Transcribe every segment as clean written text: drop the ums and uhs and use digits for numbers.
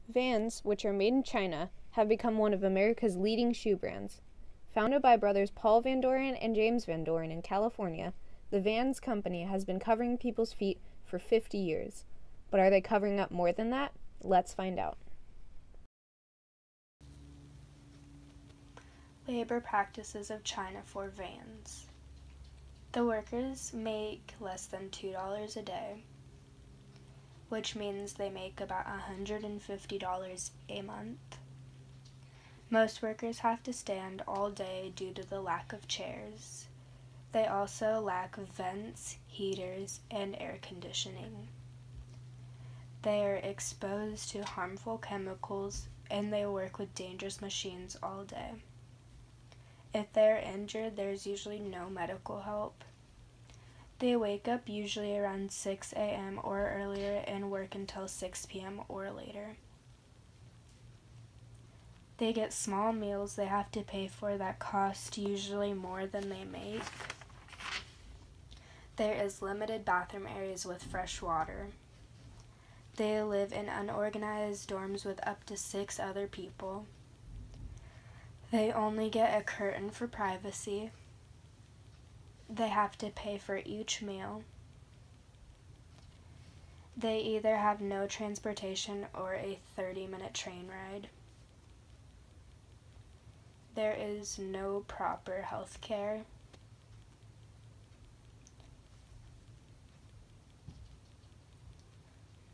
Vans, which are made in China, have become one of America's leading shoe brands. Founded by brothers Paul Van Doren and James Van Doren in California, the Vans company has been covering people's feet for 50 years. But are they covering up more than that? Let's find out. Labor practices of China for Vans. The workers make less than $2 a day, which means they make about $150 a month. Most workers have to stand all day due to the lack of chairs. They also lack vents, heaters, and air conditioning. They are exposed to harmful chemicals, and they work with dangerous machines all day. If they are injured, there's usually no medical help. They wake up usually around 6 a.m. or earlier and work until 6 p.m. or later. They get small meals they have to pay for that cost usually more than they make. There is limited bathroom areas with fresh water. They live in unorganized dorms with up to 6 other people. They only get a curtain for privacy. They have to pay for each meal. They either have no transportation or a 30-minute train ride. There is no proper health care.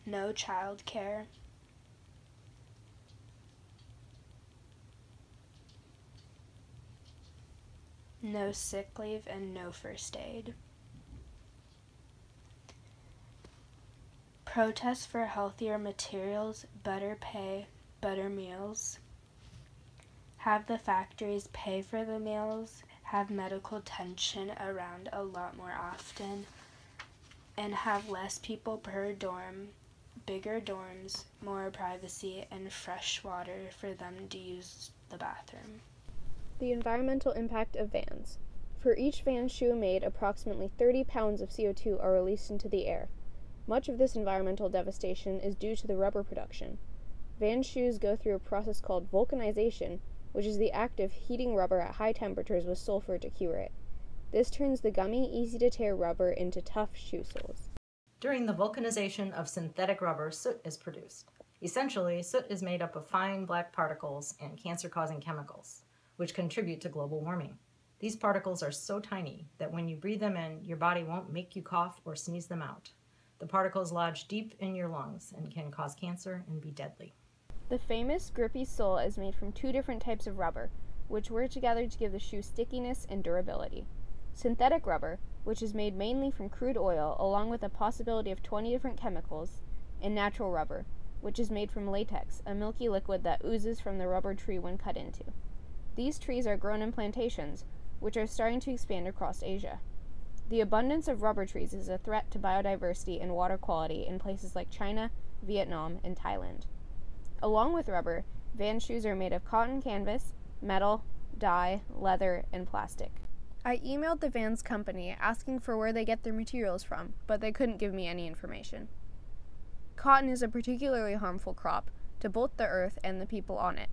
No child care. No sick leave, and no first aid. Protests for healthier materials, better pay, better meals. Have the factories pay for the meals, have medical attention around a lot more often, and have less people per dorm, bigger dorms, more privacy, and fresh water for them to use the bathroom. The environmental impact of Vans. For each Vans shoe made, approximately 30 pounds of CO2 are released into the air. Much of this environmental devastation is due to the rubber production. Vans shoes go through a process called vulcanization, which is the act of heating rubber at high temperatures with sulfur to cure it. This turns the gummy, easy-to-tear rubber into tough shoe soles. During the vulcanization of synthetic rubber, soot is produced. Essentially, soot is made up of fine black particles and cancer-causing chemicals, which contribute to global warming. These particles are so tiny that when you breathe them in, your body won't make you cough or sneeze them out. The particles lodge deep in your lungs and can cause cancer and be deadly. The famous grippy sole is made from 2 different types of rubber, which work together to give the shoe stickiness and durability. Synthetic rubber, which is made mainly from crude oil along with a possibility of 20 different chemicals, and natural rubber, which is made from latex, a milky liquid that oozes from the rubber tree when cut into. These trees are grown in plantations, which are starting to expand across Asia. The abundance of rubber trees is a threat to biodiversity and water quality in places like China, Vietnam, and Thailand. Along with rubber, Vans shoes are made of cotton canvas, metal, dye, leather, and plastic. I emailed the Vans company asking for where they get their materials from, but they couldn't give me any information. Cotton is a particularly harmful crop to both the earth and the people on it.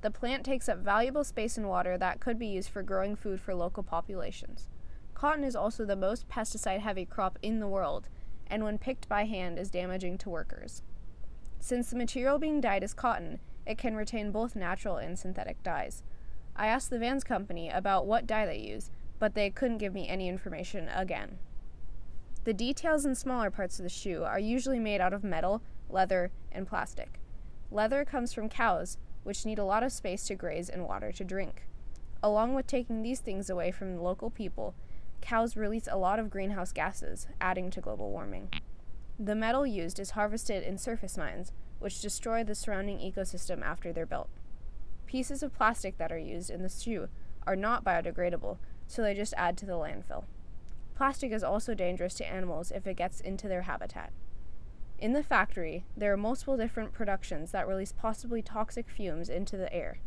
The plant takes up valuable space and water that could be used for growing food for local populations. Cotton is also the most pesticide-heavy crop in the world, and when picked by hand is damaging to workers. Since the material being dyed is cotton, it can retain both natural and synthetic dyes. I asked the Vans company about what dye they use, but they couldn't give me any information again. The details in smaller parts of the shoe are usually made out of metal, leather, and plastic. Leather comes from cows, which need a lot of space to graze and water to drink. Along with taking these things away from the local people, cows release a lot of greenhouse gases, adding to global warming. The metal used is harvested in surface mines, which destroy the surrounding ecosystem after they're built. Pieces of plastic that are used in the shoe are not biodegradable, so they just add to the landfill. Plastic is also dangerous to animals if it gets into their habitat. In the factory, there are multiple different productions that release possibly toxic fumes into the air.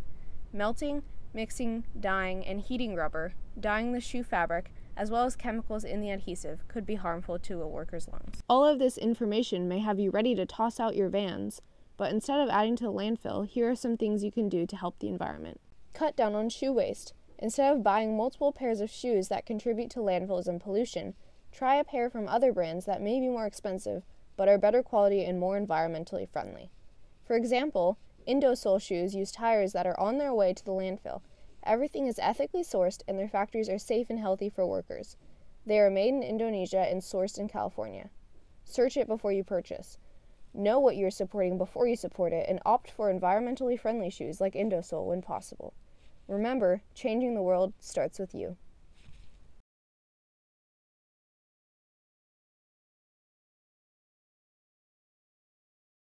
Melting, mixing, dyeing, and heating rubber, dyeing the shoe fabric, as well as chemicals in the adhesive, could be harmful to a worker's lungs. All of this information may have you ready to toss out your Vans, but instead of adding to the landfill, here are some things you can do to help the environment. Cut down on shoe waste. Instead of buying multiple pairs of shoes that contribute to landfills and pollution, try a pair from other brands that may be more expensive, but are better quality and more environmentally friendly. For example, Indosole shoes use tires that are on their way to the landfill. Everything is ethically sourced and their factories are safe and healthy for workers. They are made in Indonesia and sourced in California. Search it before you purchase. Know what you're supporting before you support it and opt for environmentally friendly shoes like Indosole when possible. Remember, changing the world starts with you.